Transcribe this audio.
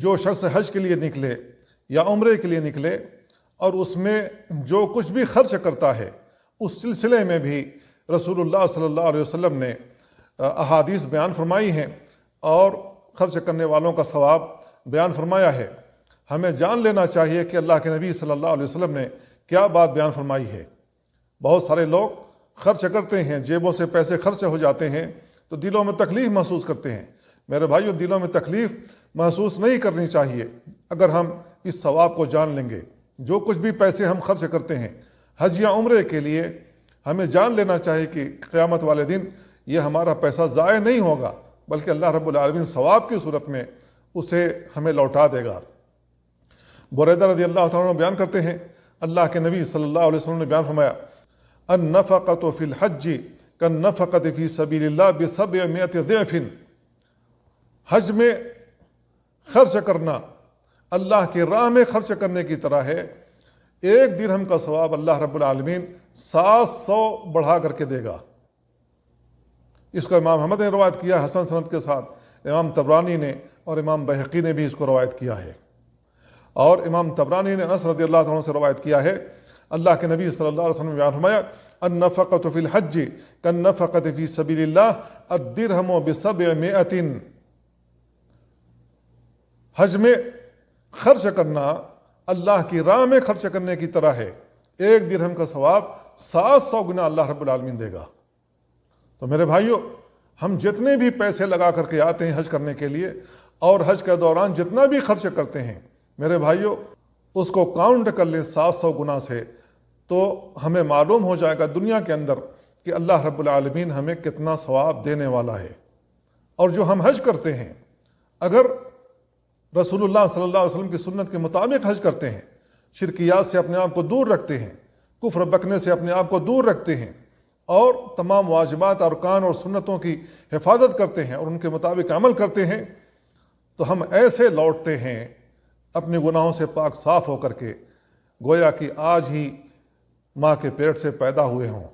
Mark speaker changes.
Speaker 1: جو شخص حج کے لیے نکلے یا عمرے کے لیے نکلے اور اس میں جو کچھ بھی خرچ کرتا ہے، اس سلسلے میں بھی رسول اللہ صلی اللہ علیہ وسلم نے احادیث بیان فرمائی ہیں اور خرچ کرنے والوں کا ثواب بیان فرمایا ہے۔ ہمیں جان لینا چاہیے کہ اللہ کے نبی صلی اللہ علیہ وسلم نے کیا بات بیان فرمائی ہے۔ بہت سارے لوگ خرچ کرتے ہیں، جیبوں سے پیسے خرچ ہو جاتے ہیں تو دلوں میں تکلیف محسوس کرتے ہیں۔ میرے بھائیو، دلوں میں تکلیف محسوس نہیں کرنی چاہیے اگر ہم اس ثواب کو جان لیں گے۔ جو کچھ بھی پیسے ہم خرچ کرتے ہیں حج یا عمرے کے لیے، ہمیں جان لینا چاہیے کہ قیامت والے دن یہ ہمارا پیسہ ضائع نہیں ہوگا، بلکہ اللہ رب العالمین ثواب کی صورت میں اسے ہمیں لوٹا دے گا۔ بریدہ رضی اللہ تعالیٰ عنہ بیان کرتے ہیں، اللہ کے نبی صلی اللہ علیہ وسلم نے بیان فرمایا، النفقۃ فی الحج کالنفقۃ فی سبیل اللہ ب700 ضعف۔ حج میں خرچ کرنا اللہ کی راہ میں خرچ کرنے کی طرح ہے۔ ایک درہم کا ثواب اللہ رب العالمین 700 بڑھا کر کے دے گا۔ اس کو امام احمد نے روایت کیا حسن سند کے ساتھ، امام طبرانی نے اور امام بہقی نے بھی اس کو روایت کیا ہے۔ اور امام طبرانی نے انس رضی اللہ عنہ سے روایت کیا ہے، اللہ کے نبی صلی اللہ علیہ وسلم نے بیان فرمایا، النفقۃ فی الحج کالنفقۃ فی سبیل اللہ الدرہم ب700۔ حج میں خرچ کرنا اللہ کی راہ میں خرچ کرنے کی طرح ہے۔ ایک درہم کا ثواب 700 گنا اللہ رب العالمین دے گا۔ تو میرے بھائیو، ہم جتنے بھی پیسے لگا کر کے آتے ہیں حج کرنے کے لیے اور حج کے دوران جتنا بھی خرچ کرتے ہیں، میرے بھائیو اس کو کاؤنٹ کر لیں 700 گنا سے، تو ہمیں معلوم ہو جائے گا دنیا کے اندر کہ اللہ رب العالمین ہمیں کتنا ثواب دینے والا ہے۔ اور جو ہم حج کرتے ہیں، اگر رسول اللہ صلی اللہ علیہ وسلم کی سنت کے مطابق حج کرتے ہیں، شرکیات سے اپنے آپ کو دور رکھتے ہیں، کفر بکنے سے اپنے آپ کو دور رکھتے ہیں، اور تمام واجبات ارکان اور سنتوں کی حفاظت کرتے ہیں اور ان کے مطابق عمل کرتے ہیں، تو ہم ایسے لوٹتے ہیں اپنے گناہوں سے پاک صاف ہو کر کے، گویا کہ آج ہی ماں کے پیٹ سے پیدا ہوئے ہوں۔